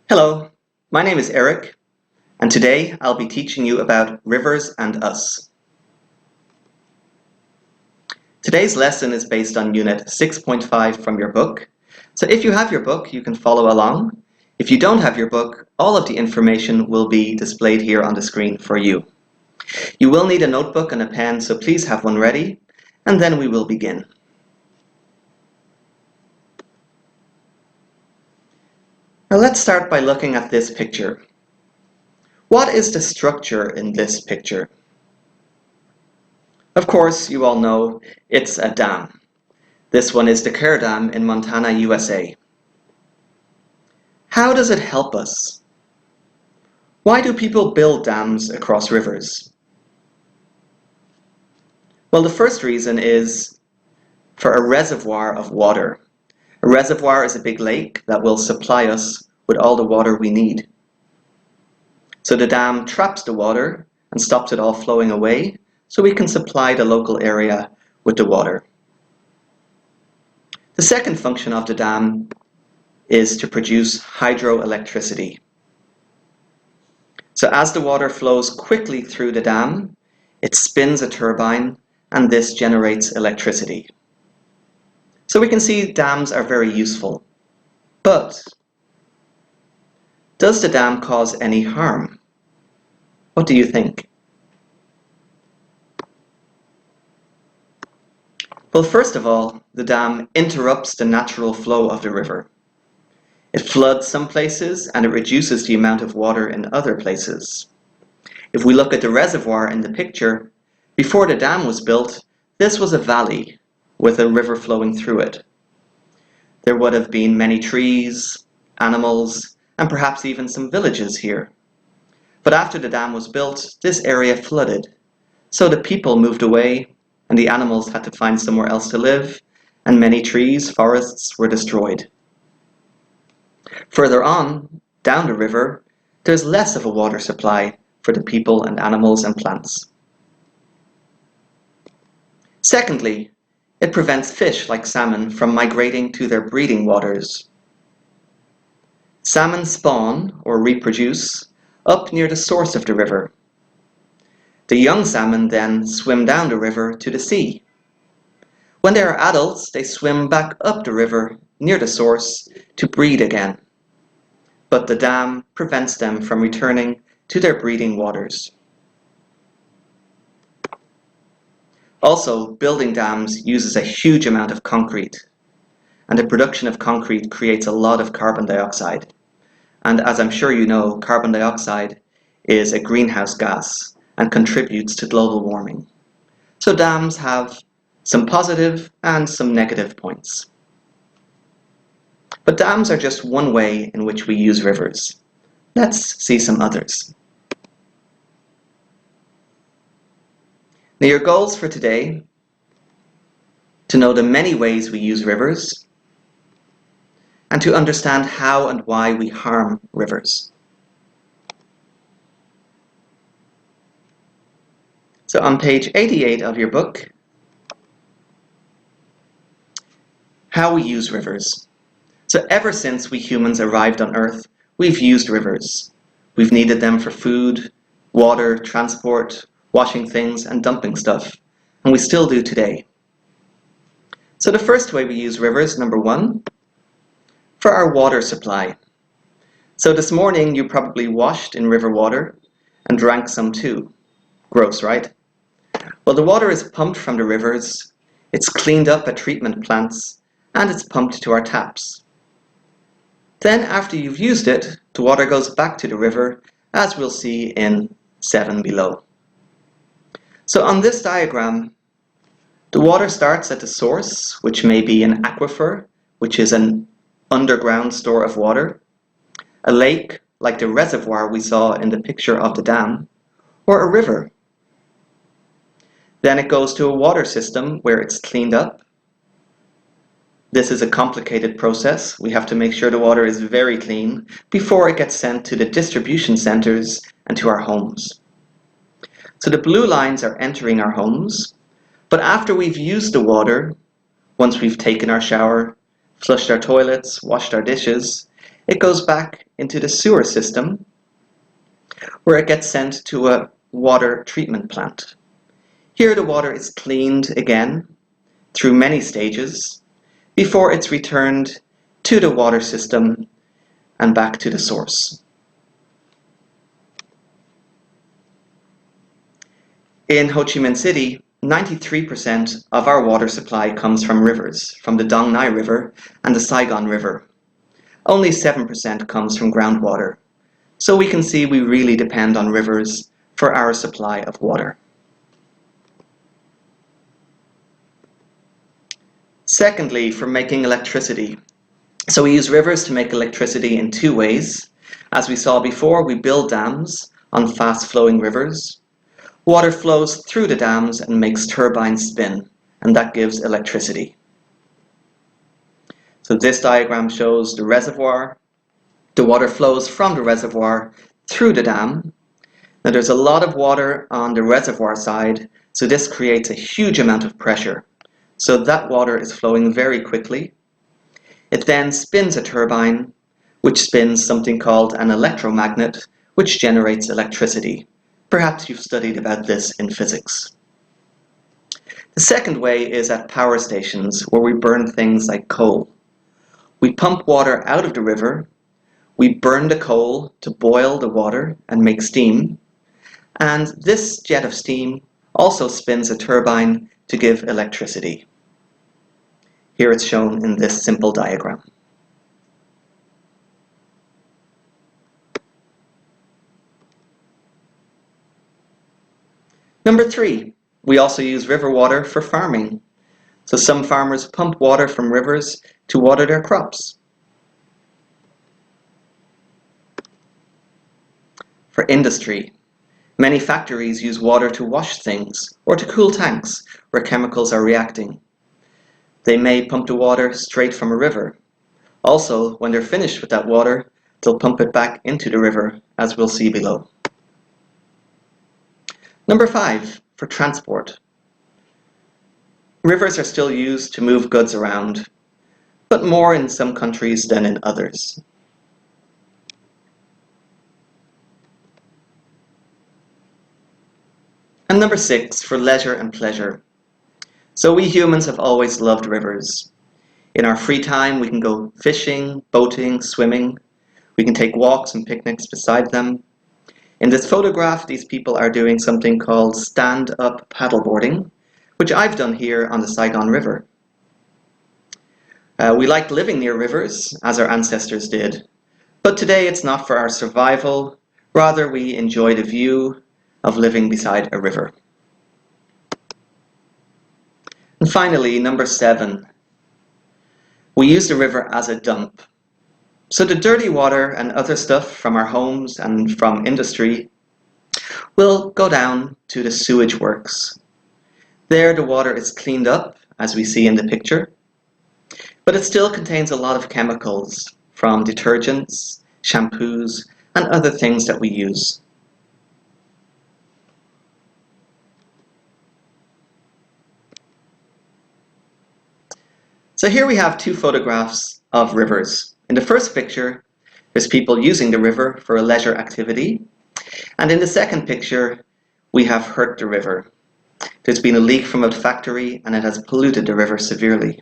Hello, my name is Eric, and today I'll be teaching you about rivers and us. Today's lesson is based on Unit 6.5 from your book, so if you have your book, you can follow along. If you don't have your book, all of the information will be displayed here on the screen for you. You will need a notebook and a pen, so please have one ready, and then we will begin. Now let's start by looking at this picture. What is the structure in this picture? Of course, you all know it's a dam. This one is the Kerr Dam in Montana, USA. How does it help us? Why do people build dams across rivers? Well, the first reason is for a reservoir of water. A reservoir is a big lake that will supply us with all the water we need. So the dam traps the water and stops it all flowing away, so we can supply the local area with the water. The second function of the dam is to produce hydroelectricity. So as the water flows quickly through the dam, it spins a turbine and this generates electricity. So we can see dams are very useful. But does the dam cause any harm? What do you think? Well, first of all, the dam interrupts the natural flow of the river. It floods some places and it reduces the amount of water in other places. If we look at the reservoir in the picture, before the dam was built, this was a valley with a river flowing through it. There would have been many trees, animals, and perhaps even some villages here. But after the dam was built, this area flooded. So the people moved away, and the animals had to find somewhere else to live, and many trees, forests were destroyed. Further on, down the river, there's less of a water supply for the people and animals and plants. Secondly, it prevents fish like salmon from migrating to their breeding waters. Salmon spawn or reproduce up near the source of the river. The young salmon then swim down the river to the sea. When they are adults, they swim back up the river near the source to breed again. But the dam prevents them from returning to their breeding waters. Also, building dams uses a huge amount of concrete, and the production of concrete creates a lot of carbon dioxide. And as I'm sure you know, carbon dioxide is a greenhouse gas and contributes to global warming. So dams have some positive and some negative points. But dams are just one way in which we use rivers. Let's see some others. Now, your goals for today: to know the many ways we use rivers, and to understand how and why we harm rivers. So on page 88 of your book, how we use rivers. So ever since we humans arrived on Earth, we've used rivers. We've needed them for food, water, transport, washing things, and dumping stuff. And we still do today. So the first way we use rivers, number one, for our water supply. So this morning you probably washed in river water and drank some too. Gross, right? Well, the water is pumped from the rivers, it's cleaned up at treatment plants, and it's pumped to our taps. Then after you've used it, the water goes back to the river, as we'll see in 7 below. So on this diagram, the water starts at the source, which may be an aquifer, which is an underground store of water, a lake like the reservoir we saw in the picture of the dam, or a river. Then it goes to a water system where it's cleaned up. This is a complicated process. We have to make sure the water is very clean before it gets sent to the distribution centers and to our homes. So the blue lines are entering our homes, but after we've used the water, once we've taken our shower, flushed our toilets, washed our dishes, it goes back into the sewer system where it gets sent to a water treatment plant. Here the water is cleaned again through many stages before it's returned to the water system and back to the source. In Ho Chi Minh City, 93% of our water supply comes from rivers, from the Dong Nai River and the Saigon River. Only 7% comes from groundwater. So we can see we really depend on rivers for our supply of water. Secondly, for making electricity. So we use rivers to make electricity in two ways. As we saw before, we build dams on fast-flowing rivers. Water flows through the dams and makes turbines spin, and that gives electricity. So this diagram shows the reservoir. The water flows from the reservoir through the dam. Now there's a lot of water on the reservoir side, so this creates a huge amount of pressure. So that water is flowing very quickly. It then spins a turbine, which spins something called an electromagnet, which generates electricity. Perhaps you've studied about this in physics. The second way is at power stations, where we burn things like coal. We pump water out of the river, we burn the coal to boil the water and make steam, and this jet of steam also spins a turbine to give electricity. Here it's shown in this simple diagram. Number 3, we also use river water for farming. So some farmers pump water from rivers to water their crops. For industry, many factories use water to wash things or to cool tanks where chemicals are reacting. They may pump the water straight from a river. Also, when they're finished with that water, they'll pump it back into the river, as we'll see below. Number 5, for transport. Rivers are still used to move goods around, but more in some countries than in others. And number 6, for leisure and pleasure. So we humans have always loved rivers. In our free time, we can go fishing, boating, swimming. We can take walks and picnics beside them. In this photograph, these people are doing something called stand-up paddleboarding, which I've done here on the Saigon River. We like living near rivers, as our ancestors did, but today it's not for our survival. Rather, we enjoy the view of living beside a river. And finally, number 7, we use the river as a dump. So the dirty water and other stuff from our homes and from industry will go down to the sewage works. There the water is cleaned up, as we see in the picture, but it still contains a lot of chemicals from detergents, shampoos, and other things that we use. So here we have 2 photographs of rivers. In the first picture, there's people using the river for a leisure activity. And in the second picture, we have hurt the river. There's been a leak from a factory and it has polluted the river severely.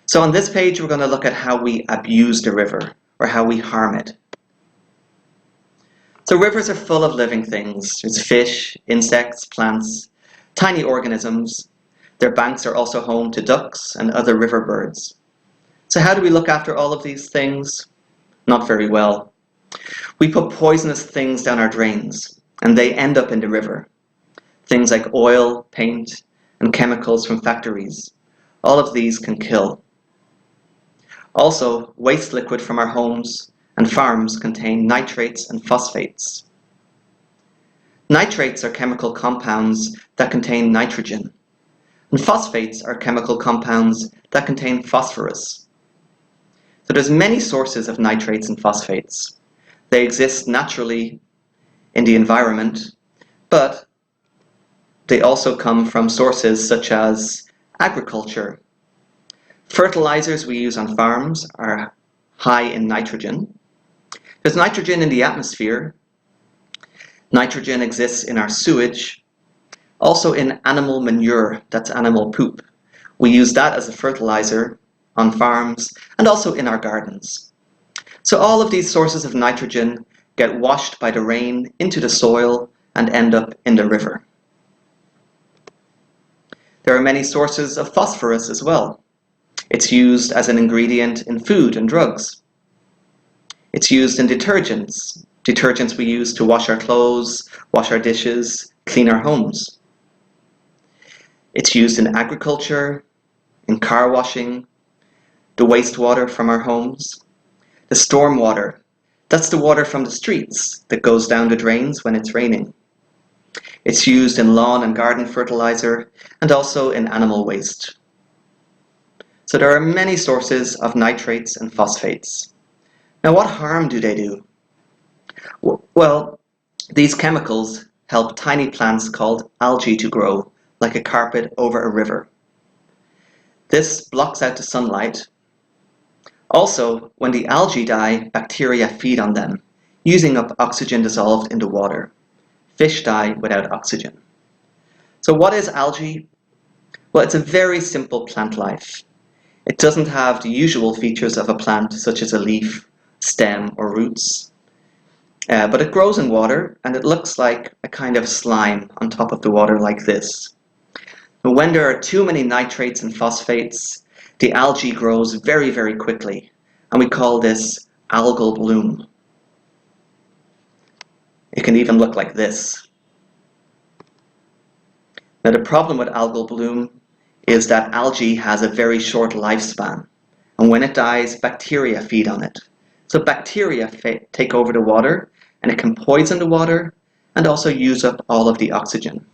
So on this page, we're going to look at how we abuse the river, or how we harm it. So rivers are full of living things. There's fish, insects, plants, tiny organisms. Their banks are also home to ducks and other river birds. So how do we look after all of these things? Not very well. We put poisonous things down our drains, and they end up in the river. Things like oil, paint, and chemicals from factories. All of these can kill. Also, waste liquid from our homes and farms contain nitrates and phosphates. Nitrates are chemical compounds that contain nitrogen, and phosphates are chemical compounds that contain phosphorus. So there's many sources of nitrates and phosphates. They exist naturally in the environment, but they also come from sources such as agriculture. Fertilizers we use on farms are high in nitrogen. There's nitrogen in the atmosphere. Nitrogen exists in our sewage, also in animal manure, that's animal poop. We use that as a fertilizer on farms and also in our gardens. So all of these sources of nitrogen get washed by the rain into the soil and end up in the river. There are many sources of phosphorus as well. It's used as an ingredient in food and drugs. It's used in detergents. Detergents we use to wash our clothes, wash our dishes, clean our homes. It's used in agriculture, in car washing, the wastewater from our homes, the storm water. That's the water from the streets that goes down the drains when it's raining. It's used in lawn and garden fertilizer and also in animal waste. So there are many sources of nitrates and phosphates. Now, what harm do they do? Well, these chemicals help tiny plants called algae to grow like a carpet over a river. This blocks out the sunlight. Also, when the algae die, bacteria feed on them, using up oxygen dissolved in the water. Fish die without oxygen. So what is algae? Well, it's a very simple plant life. It doesn't have the usual features of a plant, such as a leaf, stem, or roots. But it grows in water, and it looks like a kind of slime on top of the water like this. But when there are too many nitrates and phosphates, the algae grows very, very quickly, and we call this algal bloom. It can even look like this. Now, the problem with algal bloom is that algae has a very short lifespan, and when it dies, bacteria feed on it. So bacteria take over the water, and it can poison the water and also use up all of the oxygen.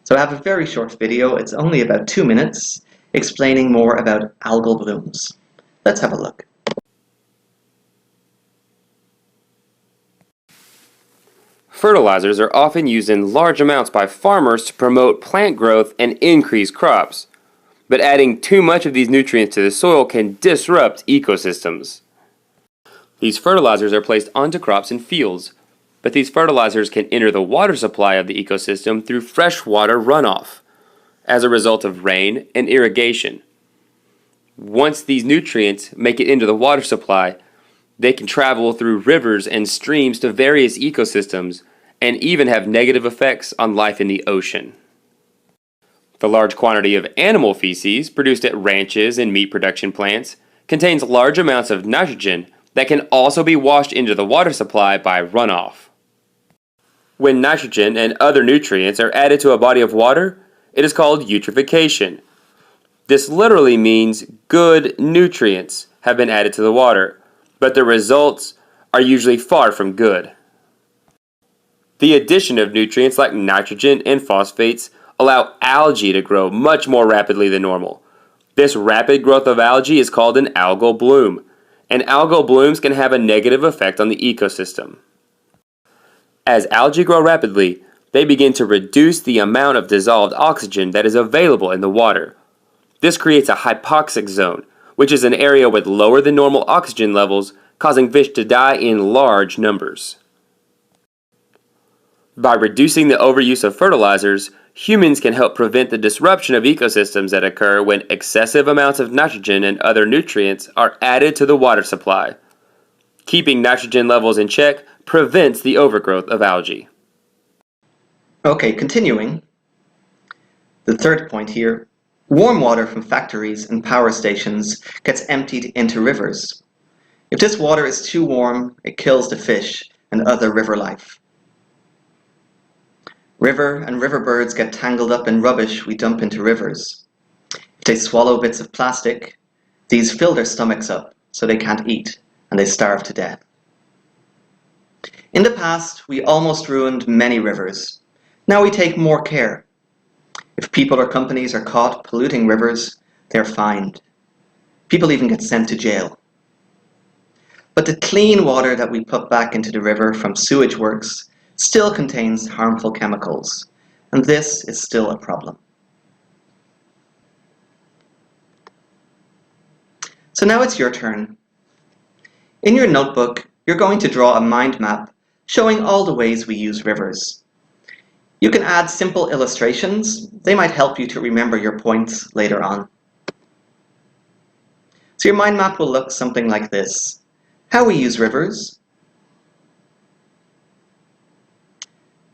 So I have a very short video, it's only about 2 minutes, explaining more about algal blooms. Let's have a look. Fertilizers are often used in large amounts by farmers to promote plant growth and increase crops. But adding too much of these nutrients to the soil can disrupt ecosystems. These fertilizers are placed onto crops in fields, but these fertilizers can enter the water supply of the ecosystem through freshwater runoff, as a result of rain and irrigation. Once these nutrients make it into the water supply, they can travel through rivers and streams to various ecosystems and even have negative effects on life in the ocean. The large quantity of animal feces produced at ranches and meat production plants contains large amounts of nitrogen that can also be washed into the water supply by runoff. When nitrogen and other nutrients are added to a body of water, it is called eutrophication. This literally means good nutrients have been added to the water, but the results are usually far from good. The addition of nutrients like nitrogen and phosphates allow algae to grow much more rapidly than normal. This rapid growth of algae is called an algal bloom, and algal blooms can have a negative effect on the ecosystem. As algae grow rapidly, they begin to reduce the amount of dissolved oxygen that is available in the water. This creates a hypoxic zone, which is an area with lower than normal oxygen levels, causing fish to die in large numbers. By reducing the overuse of fertilizers, humans can help prevent the disruption of ecosystems that occur when excessive amounts of nitrogen and other nutrients are added to the water supply. Keeping nitrogen levels in check prevents the overgrowth of algae. Okay, continuing. The third point here. Warm water from factories and power stations gets emptied into rivers. If this water is too warm, it kills the fish and other river life. River and river birds get tangled up in rubbish we dump into rivers. If they swallow bits of plastic, these fill their stomachs up so they can't eat and they starve to death. In the past, we almost ruined many rivers. Now we take more care. If people or companies are caught polluting rivers, they're fined. People even get sent to jail. But the clean water that we put back into the river from sewage works still contains harmful chemicals, and this is still a problem. So now it's your turn. In your notebook, you're going to draw a mind map showing all the ways we use rivers. You can add simple illustrations. They might help you to remember your points later on. So your mind map will look something like this. How we use rivers.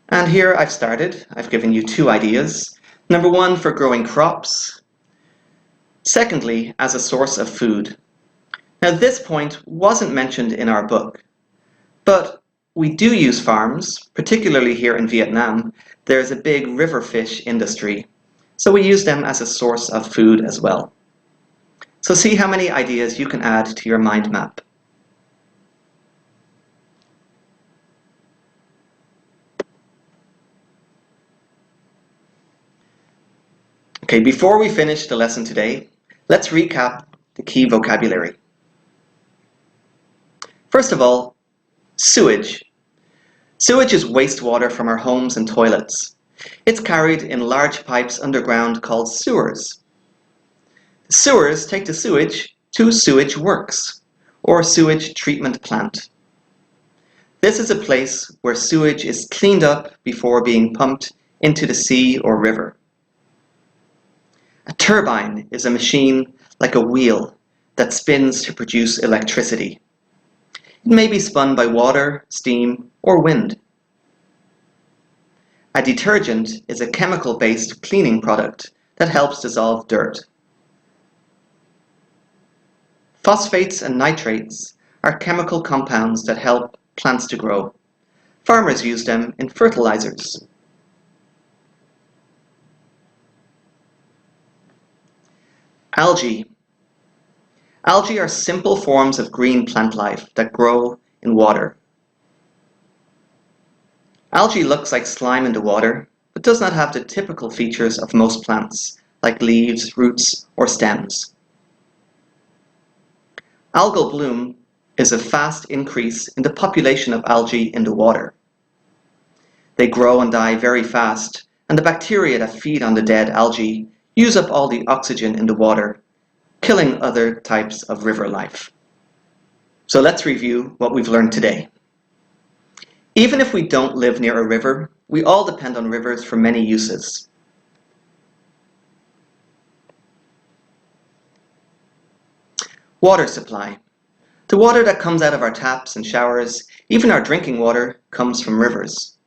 And here I've started. I've given you 2 ideas. Number 1, for growing crops. Secondly, as a source of food. Now this point wasn't mentioned in our book, but we do use farms, particularly here in Vietnam. There's a big river fish industry, so we use them as a source of food as well. So see how many ideas you can add to your mind map. Okay, before we finish the lesson today, let's recap the key vocabulary. First of all, sewage. Sewage is wastewater from our homes and toilets. It's carried in large pipes underground called sewers. The sewers take the sewage to sewage works, or sewage treatment plant. This is a place where sewage is cleaned up before being pumped into the sea or river. A turbine is a machine like a wheel that spins to produce electricity. It may be spun by water, steam, or wind. A detergent is a chemical-based cleaning product that helps dissolve dirt. Phosphates and nitrates are chemical compounds that help plants to grow. Farmers use them in fertilizers. Algae. Algae are simple forms of green plant life that grow in water. Algae looks like slime in the water, but does not have the typical features of most plants, like leaves, roots, or stems. Algal bloom is a fast increase in the population of algae in the water. They grow and die very fast, and the bacteria that feed on the dead algae use up all the oxygen in the water, killing other types of river life. So let's review what we've learned today. Even if we don't live near a river, we all depend on rivers for many uses. Water supply. The water that comes out of our taps and showers, even our drinking water, comes from rivers.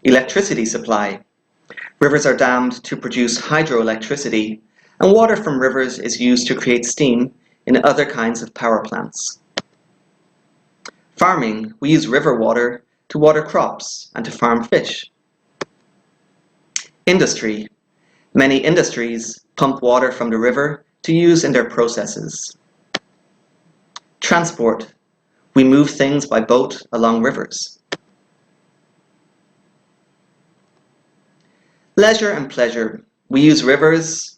Electricity supply. Rivers are dammed to produce hydroelectricity, and water from rivers is used to create steam in other kinds of power plants. Farming, we use river water to water crops and to farm fish. Industry. Many industries pump water from the river to use in their processes. Transport. We move things by boat along rivers. Leisure and pleasure. We use rivers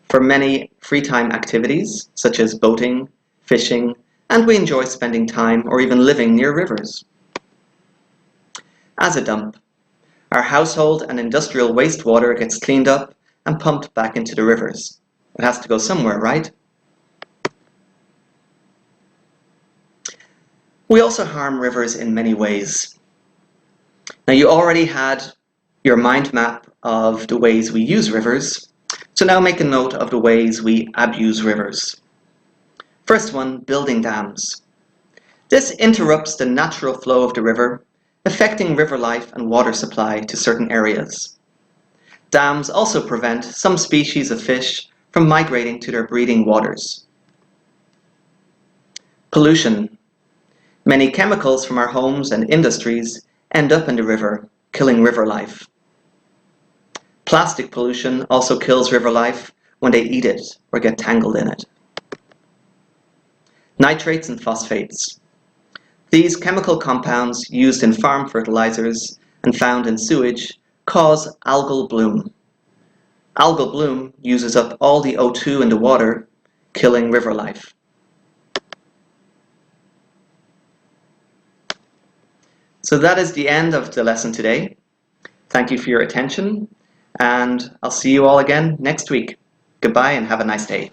for many free time activities, such as boating, fishing, and we enjoy spending time or even living near rivers. As a dump, our household and industrial wastewater gets cleaned up and pumped back into the rivers. It has to go somewhere, right? We also harm rivers in many ways. Now, you already had your mind map of the ways we use rivers, so now make a note of the ways we abuse rivers. First one, building dams. This interrupts the natural flow of the river, affecting river life and water supply to certain areas. Dams also prevent some species of fish from migrating to their breeding waters. Pollution. Many chemicals from our homes and industries end up in the river, killing river life. Plastic pollution also kills river life when they eat it or get tangled in it. Nitrates and phosphates. These chemical compounds used in farm fertilizers and found in sewage cause algal bloom. Algal bloom uses up all the O2 in the water, killing river life. So that is the end of the lesson today. Thank you for your attention, and I'll see you all again next week. Goodbye and have a nice day.